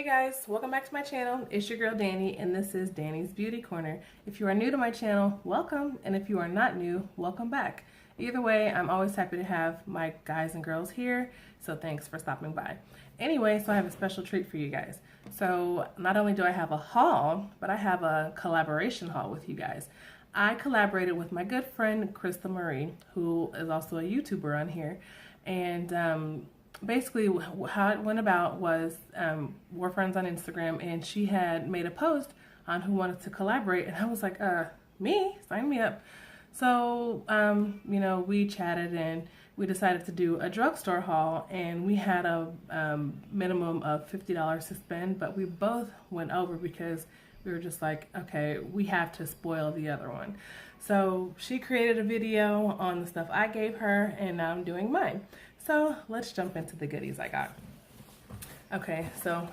Guys, welcome back to my channel. It's your girl Danny and this is Danny's Beauty Corner. If you are new to my channel, welcome, and if you are not new, welcome back. Either way, I'm always happy to have my guys and girls here, so thanks for stopping by. Anyway, so I have a special treat for you guys. So not only do I have a haul, but I have a collaboration haul with you guys. I collaborated with my good friend Krystal Marie, who is also a YouTuber on here, and basically how it went about was we're friends on Instagram, and she had made a post on who wanted to collaborate, and I was like, me? Sign me up. So you know, we chatted and we decided to do a drugstore haul, and we had a minimum of $50 to spend, but we both went over because we were just like, okay, we have to spoil the other one. So she created a video on the stuff I gave her, and now I'm doing mine. So let's jump into the goodies I got. Okay, so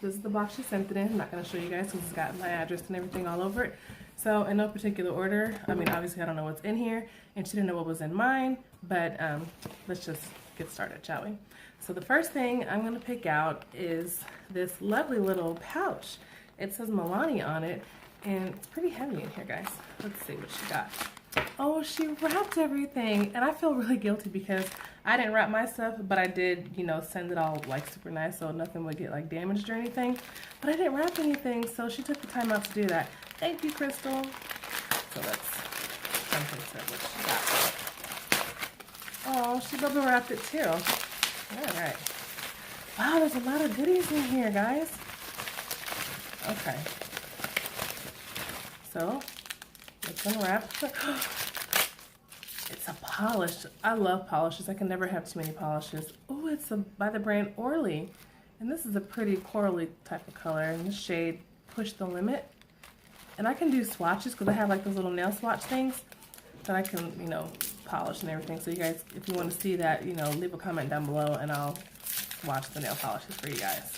this is the box she sent it in. I'm not going to show you guys because it's got my address and everything all over it. So in no particular order, I mean, obviously I don't know what's in here, and she didn't know what was in mine, but let's just get started, shall we? So the first thing I'm going to pick out is this lovely little pouch. It says Milani on it, and it's pretty heavy in here, guys. Let's see what she got. Oh, she wrapped everything, and I feel really guilty because I didn't wrap my stuff, but I did, you know, send it all like super nice so nothing would get like damaged or anything. But I didn't wrap anything, so she took the time out to do that. Thank you, Krystal. So let's jump into what she got. Oh, she bubble wrapped it too. All right. Wow, there's a lot of goodies in here, guys. Okay. So let's unwrap. It's a polish. I love polishes. I can never have too many polishes. Oh, it's by the brand Orly. And this is a pretty corally type of color in the shade Push the Limit. And I can do swatches because I have like those little nail swatch things that I can, you know, polish and everything. So you guys, if you want to see that, you know, leave a comment down below and I'll swatch the nail polishes for you guys.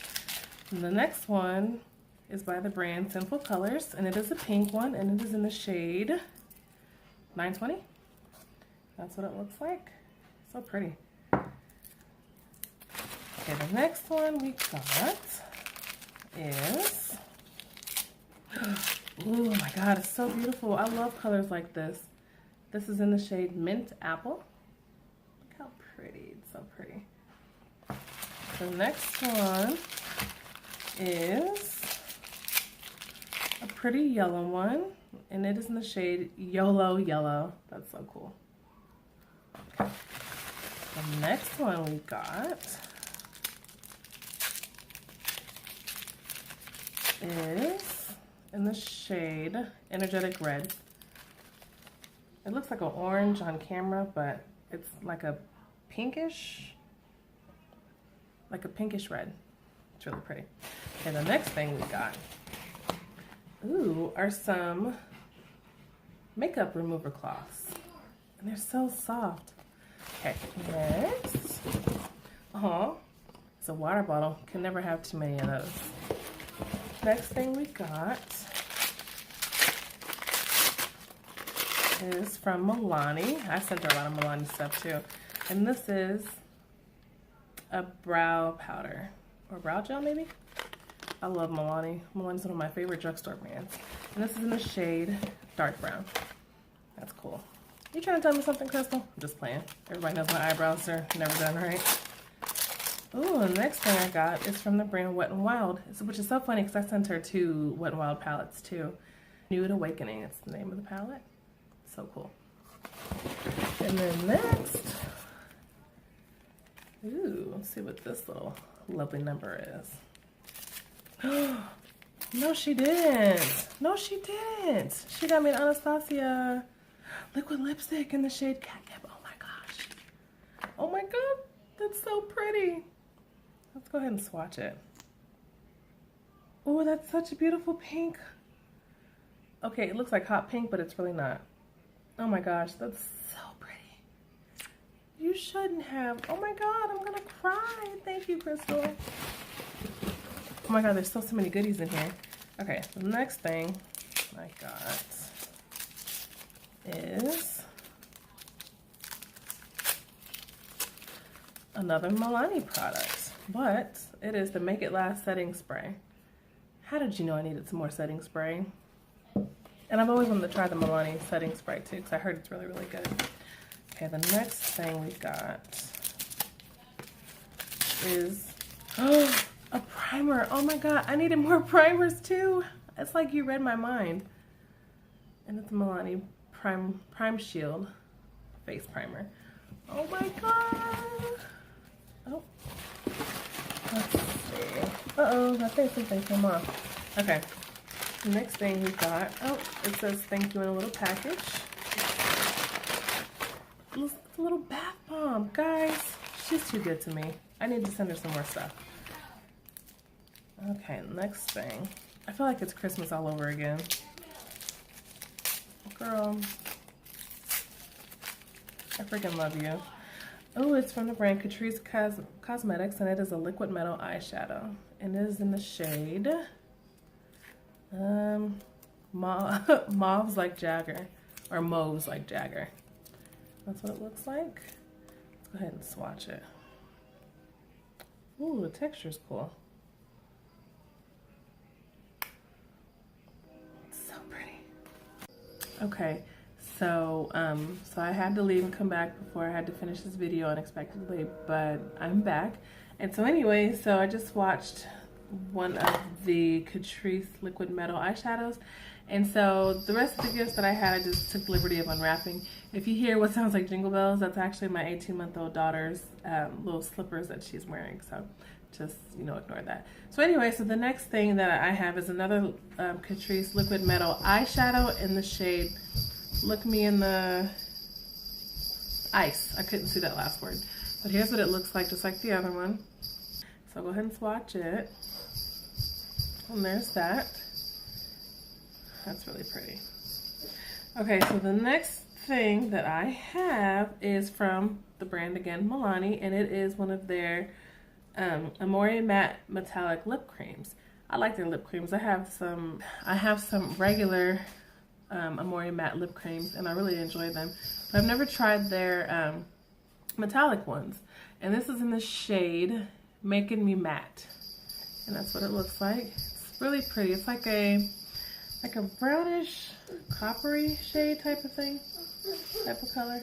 And the next one is by the brand Sinful Colors, and it is a pink one, and it is in the shade 920. That's what it looks like. So pretty. Okay, the next one we got is, oh my god, it's so beautiful. I love colors like this. This is in the shade Mint Apple. Look how pretty, it's so pretty. The next one is a pretty yellow one, and it is in the shade YOLO Yellow. That's so cool. The next one we got is in the shade Energetic Red. It looks like an orange on camera, but it's like a pinkish red. It's really pretty. Okay, the next thing we got, ooh, are some makeup remover cloths. And they're so soft. Okay, next, it's a water bottle. Can never have too many of those. Next thing we got is from Milani. I sent her a lot of Milani stuff too. And this is a brow powder, or brow gel maybe? I love Milani. Milani's one of my favorite drugstore brands. And this is in the shade Dark Brown. That's cool. You trying to tell me something, Krystal? I'm just playing. Everybody knows my eyebrows are never done right. Ooh, the next thing I got is from the brand Wet n Wild, which is so funny because I sent her 2 Wet n Wild palettes too. Nude Awakening, it's the name of the palette. So cool. And then next, ooh, let's see what this little lovely number is. No, she didn't. No, she didn't. She got me an Anastasia liquid lipstick in the shade Catnip. Oh my gosh. Oh my god, that's so pretty. Let's go ahead and swatch it. Oh, that's such a beautiful pink. Okay, it looks like hot pink, but it's really not. Oh my gosh, that's so pretty. You shouldn't have. Oh my god, I'm gonna cry. Thank you, Krystal. Oh my god, there's still so many goodies in here. Okay, the next thing I got is another Milani product, but It is the Make It Last setting spray. How did you know I needed some more setting spray? And I've always wanted to try the Milani setting spray too, because I heard it's really, really good. Okay, the next thing we got is a primer. Oh my god, I needed more primers too. It's like you read my mind. And it's a Milani Prime Shield face primer. Oh my god. Oh. Let's see. Uh-oh, I think something came off. Okay. The next thing we got, oh, it says thank you in a little package. It's a little bath bomb. Guys, she's too good to me. I need to send her some more stuff. Okay, next thing. I feel like it's Christmas all over again. Girl, I freaking love you. Oh, it's from the brand Catrice Cosmetics, and it is a liquid metal eyeshadow. And it is in the shade Mauves Like Jagger, or Mauves Like Jagger. That's what it looks like. Let's go ahead and swatch it. Ooh, the texture's cool. It's so pretty. Okay, so I had to leave and come back before I had to finish this video unexpectedly, but I'm back. And so anyway, so I just watched one of the Catrice liquid metal eyeshadows, and so the rest of the gifts that I had, I just took the liberty of unwrapping. If you hear what sounds like jingle bells, that's actually my 18-month-old daughter's little slippers that she's wearing, so just, you know, ignore that. So anyway, so the next thing that I have is another Catrice liquid metal eyeshadow in the shade Look Me in the Ice. I couldn't see that last word, but here's what it looks like, just like the other one. So I'll go ahead and swatch it. And there's that. That's really pretty. Okay, so the next thing that I have is from the brand again, Milani, and it is one of their Amore Matte Metallic Lip Creams. I like their lip creams. I have some regular Amore Matte lip creams, and I really enjoy them. But I've never tried their metallic ones. And this is in the shade Making Me Matte. And that's what it looks like. It's really pretty. It's like a brownish, coppery shade type of thing. Type of color.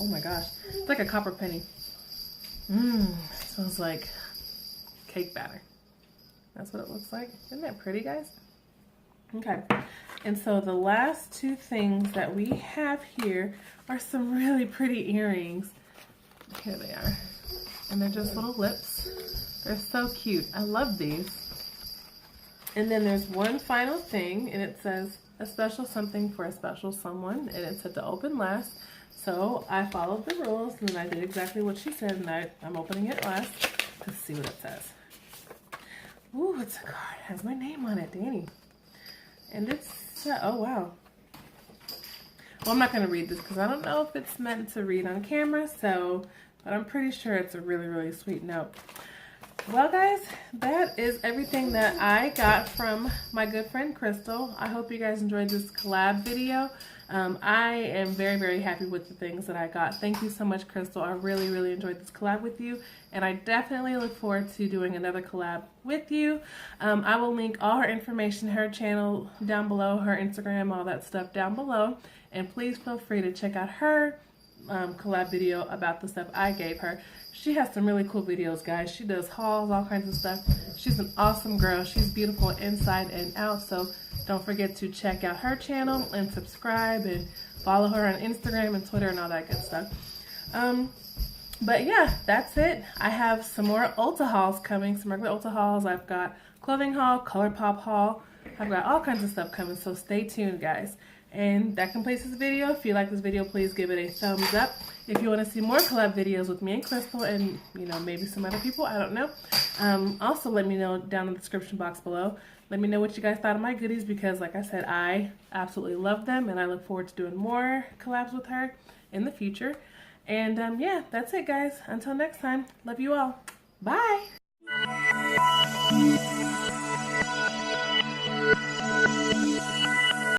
Oh my gosh. It's like a copper penny. Smells like cake batter. That's what it looks like. Isn't that pretty, guys? Okay. And so the last two things that we have here are some really pretty earrings. Here they are. And they're just little lips. They're so cute. I love these. And then there's one final thing, and it says a special something for a special someone, and it said to open last. So I followed the rules, and I did exactly what she said, and I'm opening it last to see what it says. Ooh, it's a card. It has my name on it, Danny. And it's, oh wow. Well, I'm not going to read this because I don't know if it's meant to read on camera, but I'm pretty sure it's a really, really sweet note. Well, guys, that is everything that I got from my good friend Krystal. I hope you guys enjoyed this collab video. I am very, very happy with the things that I got. Thank you so much, Krystal. I really, really enjoyed this collab with you, and I definitely look forward to doing another collab with you. I will link all her information, her channel down below, her Instagram, all that stuff down below, and please feel free to check out her collab video about the stuff I gave her. She has some really cool videos, guys. She does hauls, all kinds of stuff. She's an awesome girl. She's beautiful inside and out, so don't forget to check out her channel and subscribe and follow her on Instagram and Twitter and all that good stuff. But yeah, that's it. I have some more Ulta hauls coming, some regular Ulta hauls. I've got clothing haul, ColourPop haul. I've got all kinds of stuff coming, so stay tuned, guys. And that completes this video. If you like this video, please give it a thumbs up. If you want to see more collab videos with me and Krystal and, you know, maybe some other people, I don't know. Also, let me know down in the description box below. Let me know what you guys thought of my goodies because, like I said, I absolutely love them. And I look forward to doing more collabs with her in the future. And, yeah, that's it, guys. Until next time, love you all. Bye.